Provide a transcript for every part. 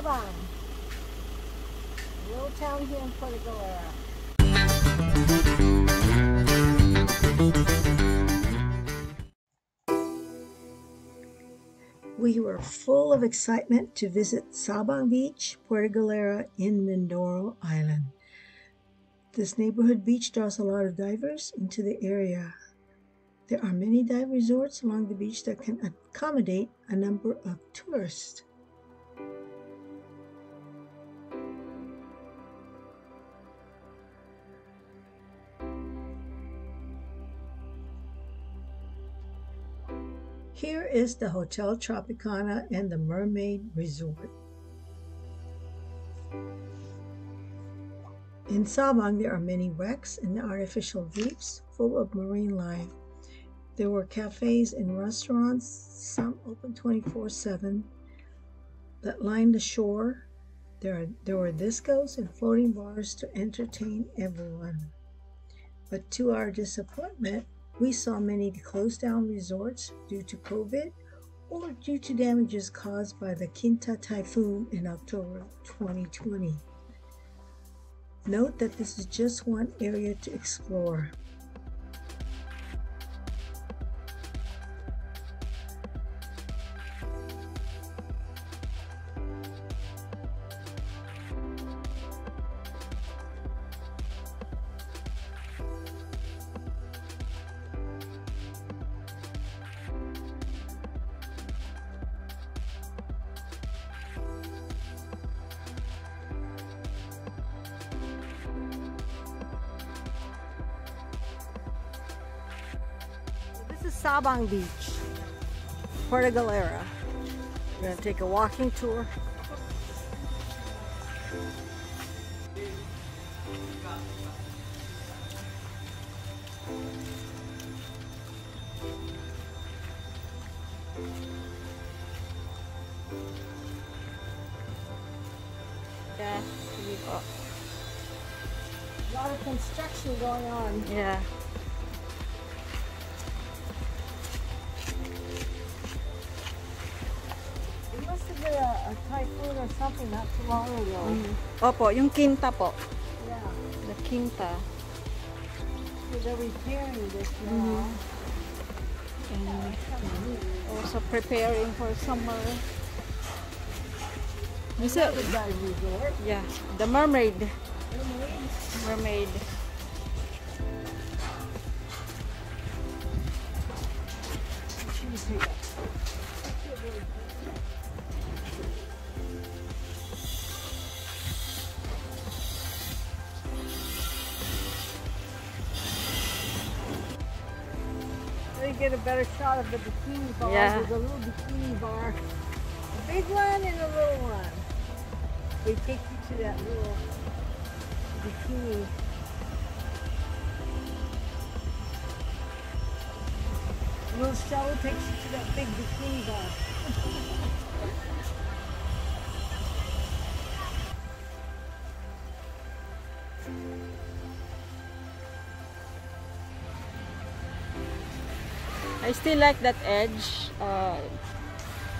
Sabang, a little town here in Puerto Galera. We were full of excitement to visit Sabang Beach, Puerto Galera in Mindoro Island. This neighborhood beach draws a lot of divers into the area. There are many dive resorts along the beach that can accommodate a number of tourists. Here is the Hotel Tropicana and the Mermaid Resort. In Sabang, there are many wrecks and artificial reefs full of marine life. There were cafes and restaurants, some open 24/7, that lined the shore. There were discos and floating bars to entertain everyone. But to our disappointment, we saw many closed down resorts due to COVID or due to damages caused by the Quinta typhoon in October 2020. Note that this is just one area to explore. This is Sabang Beach, Puerto Galera. We're going to take a walking tour. Yeah, A lot of construction going on. yeah. It must have been a typhoon or something not too long ago. Opo, yung Quinta po. Yeah, The Quinta. so they're repairing this now. And also preparing for summer. Is it? The dive resort. Yeah, the mermaid. Mermaid. They get a better shot of the bikini bar. Yeah. There's a little bikini bar, a big one and a little one. They take you to that little bikini. A little shuttle takes you to that big bikini bar. I still like that edge.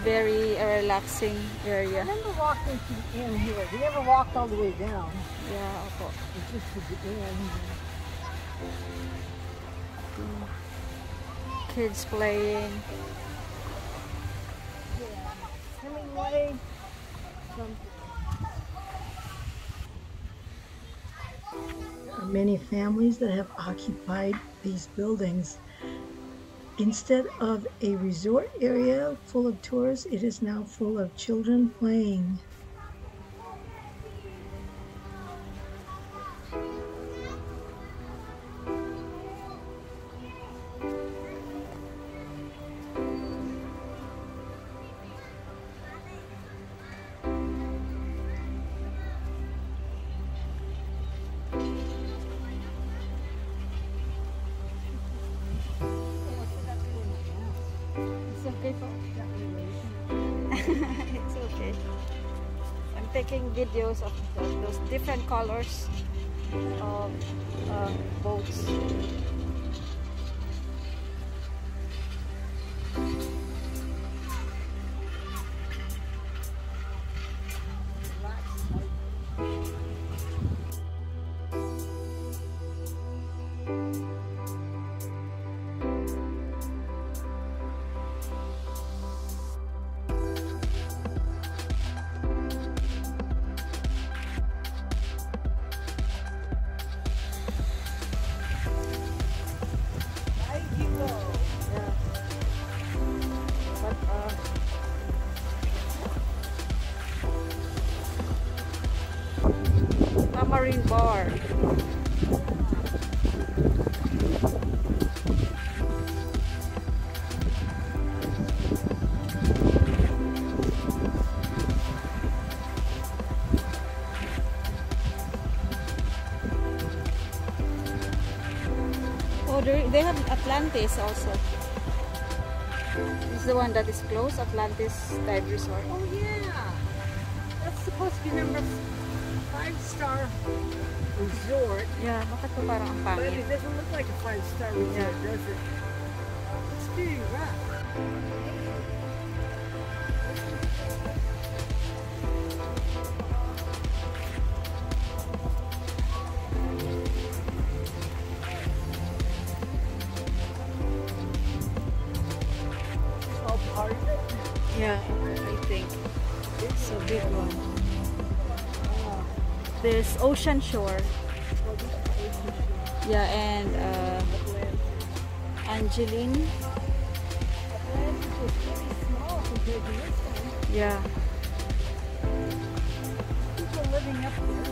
Very relaxing I area. never walked into the end here. We never walked all the way down. Yeah, opo. It's just to the end. Kids playing. Yeah. Hemingway. There are many families that have occupied these buildings. Instead of a resort area full of tourists, it is now full of children playing. It's okay po. It's okay. I'm taking videos of those different colors of boats. bar. Oh, they have Atlantis also. This is the one that is closed, Atlantis Dive Resort. Oh yeah, that's supposed to be number 5-star resort. Yeah, bakit po parang ang But pangit? it doesn't look like a 5-star resort, does it? It's pretty rough. It's all part of it. Yeah, I think. It's a big one. There's Ocean Shore. Yeah, and Angeline. Atlantis was really small compared to this one. Yeah. People living up there.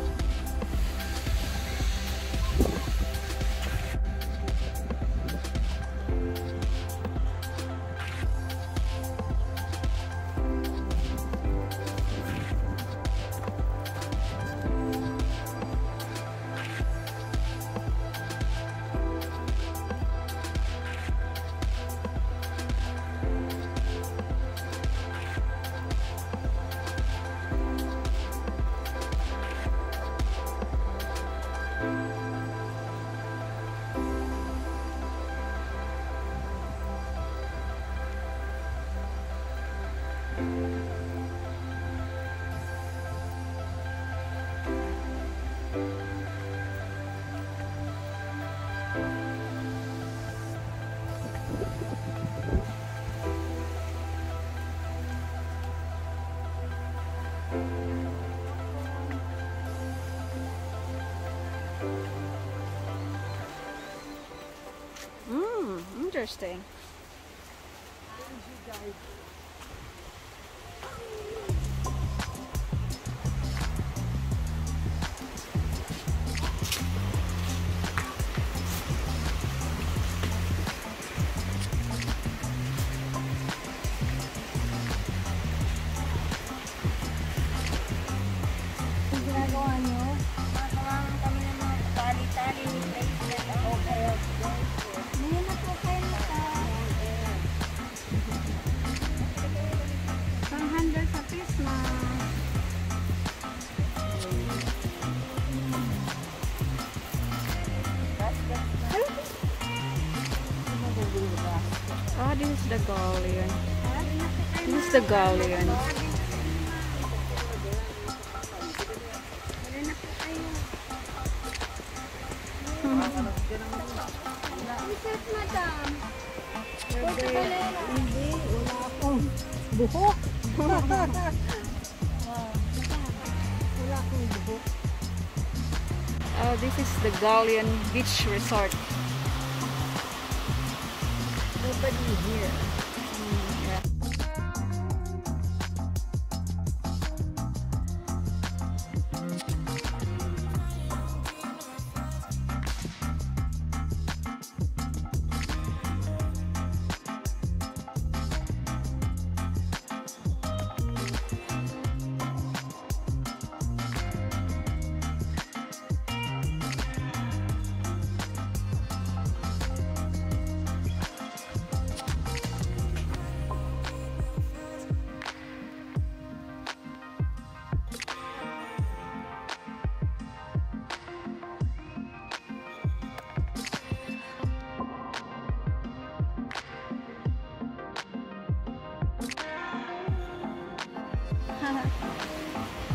Interesting. Ang ginagawa nyo? Makalangan kami ng mga tali-tali ni President. Okay. Ngayon na po kayo pang 100 sa piece na. Oh, this is the galleon. This is the galleon. Reset, madam. Puerto Galera. Hindi, wala akong buhok. Wala akong buhok. Oh, this is the Galleon Beach Resort. Nobody here. Yeah.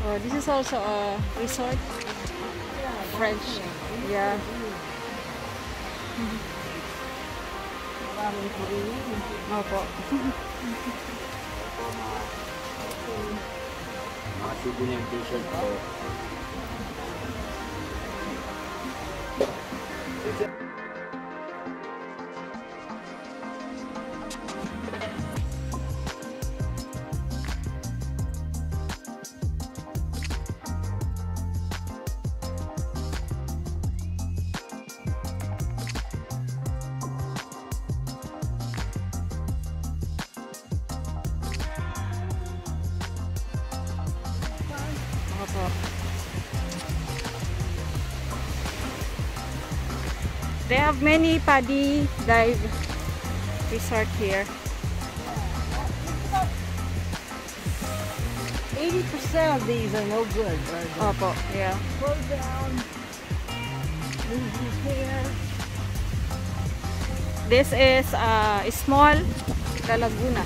Oh, this is also a resort. French. Yeah. Opo. Mga souvenir t-shirt ko. Oh. They have many paddy dive resort here. 80% of these are no good. Opo, yeah. Close down. Lose repair. This is small La Laguna.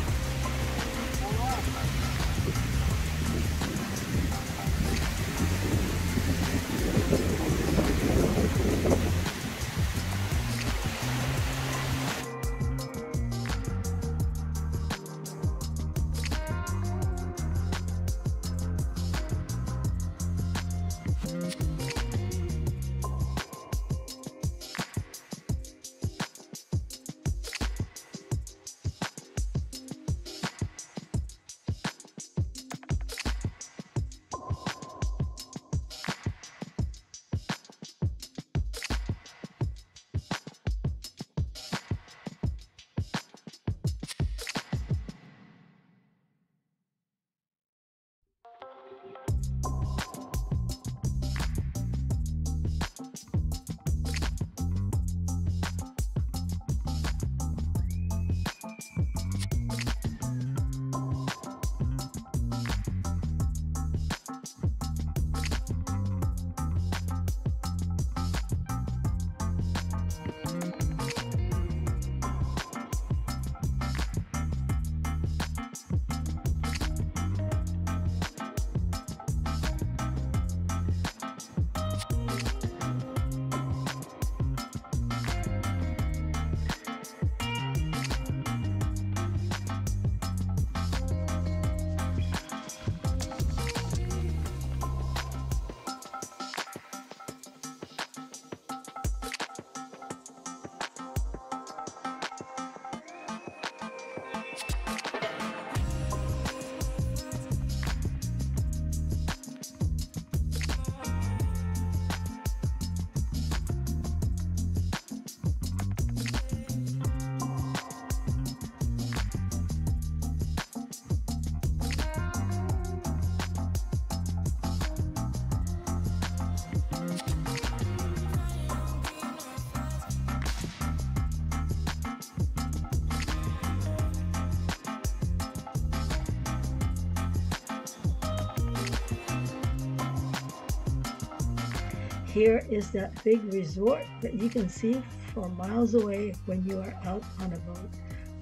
Here is that big resort that you can see for miles away when you are out on a boat,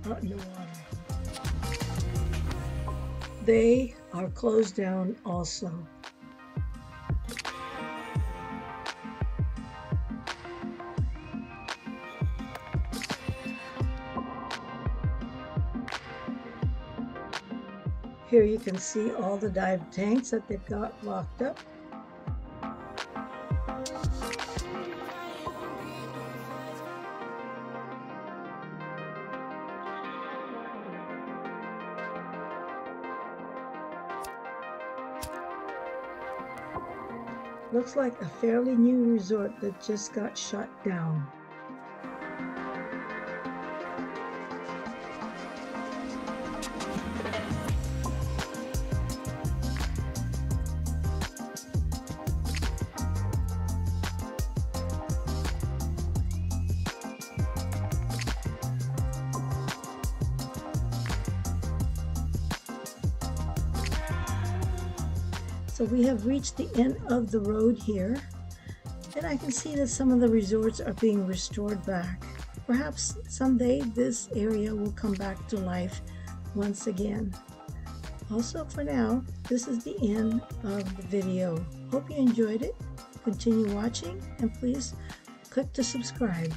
out in the water. They are closed down also. Here you can see all the dive tanks that they've got locked up. Looks like a fairly new resort that just got shut down. So we have reached the end of the road here, and I can see that some of the resorts are being restored back. Perhaps someday this area will come back to life once again. Also, for now, this is the end of the video. Hope you enjoyed it. Continue watching, and please click to subscribe.